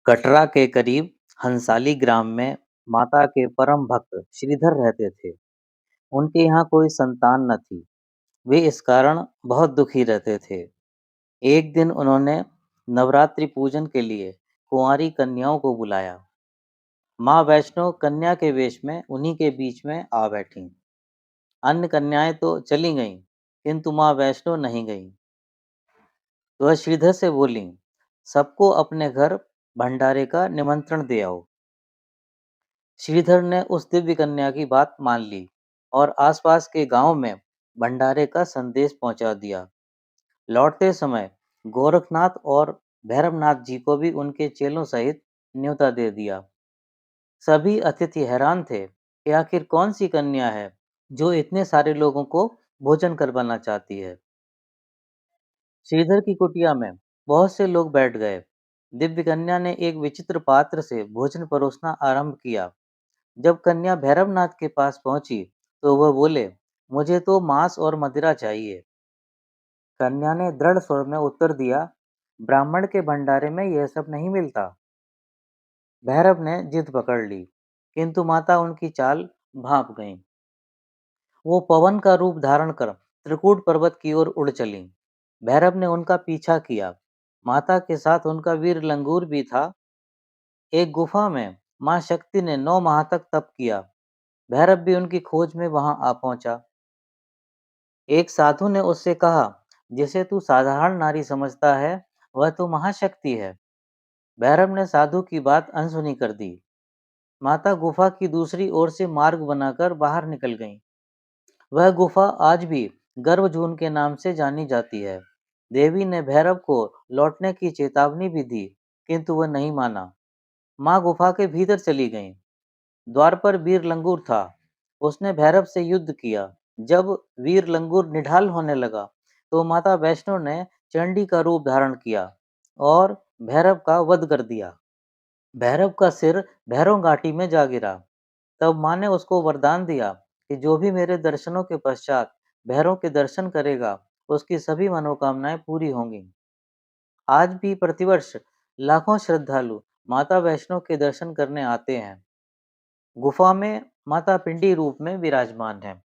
कटरा के करीब हंसाली ग्राम में माता के परम भक्त श्रीधर रहते थे। उनके यहाँ कोई संतान न थी। वे इस कारण बहुत दुखी रहते थे। एक दिन उन्होंने नवरात्रि पूजन के लिए कुंवारी कन्याओं को बुलाया। माँ वैष्णो कन्या के वेश में उन्हीं के बीच में आ बैठी। अन्य कन्याएं तो चली गईं, किंतु माँ वैष्णो नहीं गईं। वह श्रीधर से बोली, सबको अपने घर भंडारे का निमंत्रण दे आओ। श्रीधर ने उस दिव्य कन्या की बात मान ली और आसपास के गांव में भंडारे का संदेश पहुंचा दिया। लौटते समय गोरखनाथ और भैरवनाथ जी को भी उनके चेलों सहित न्योता दे दिया। सभी अतिथि हैरान थे कि आखिर कौन सी कन्या है जो इतने सारे लोगों को भोजन करवाना चाहती है। श्रीधर की कुटिया में बहुत से लोग बैठ गए। दिव्य कन्या ने एक विचित्र पात्र से भोजन परोसना आरंभ किया। जब कन्या भैरवनाथ के पास पहुंची तो वह बोले, मुझे तो मांस और मदिरा चाहिए। कन्या ने दृढ़ स्वर में उत्तर दिया, ब्राह्मण के भंडारे में यह सब नहीं मिलता। भैरव ने जिद पकड़ ली, किंतु माता उनकी चाल भांप गईं। वो पवन का रूप धारण कर त्रिकूट पर्वत की ओर उड़ चली। भैरव ने उनका पीछा किया। माता के साथ उनका वीर लंगूर भी था। एक गुफा में मां शक्ति ने 9 माह तक तप किया। भैरव भी उनकी खोज में वहां आ पहुंचा। एक साधु ने उससे कहा, जिसे तू साधारण नारी समझता है वह तो महाशक्ति है। भैरव ने साधु की बात अनसुनी कर दी। माता गुफा की दूसरी ओर से मार्ग बनाकर बाहर निकल गईं। वह गुफा आज भी गर्भजून के नाम से जानी जाती है। देवी ने भैरव को लौटने की चेतावनी भी दी, किंतु वह नहीं माना। माँ गुफा के भीतर चली गईं। द्वार पर वीर लंगूर था। उसने भैरव से युद्ध किया। जब वीर लंगूर निढाल होने लगा तो माता वैष्णो ने चंडी का रूप धारण किया और भैरव का वध कर दिया। भैरव का सिर भैरव घाटी में जा गिरा। तब माँ ने उसको वरदान दिया कि जो भी मेरे दर्शनों के पश्चात भैरव के दर्शन करेगा उसकी सभी मनोकामनाएं पूरी होंगी। आज भी प्रतिवर्ष लाखों श्रद्धालु माता वैष्णो के दर्शन करने आते हैं। गुफा में माता पिंडी रूप में विराजमान है।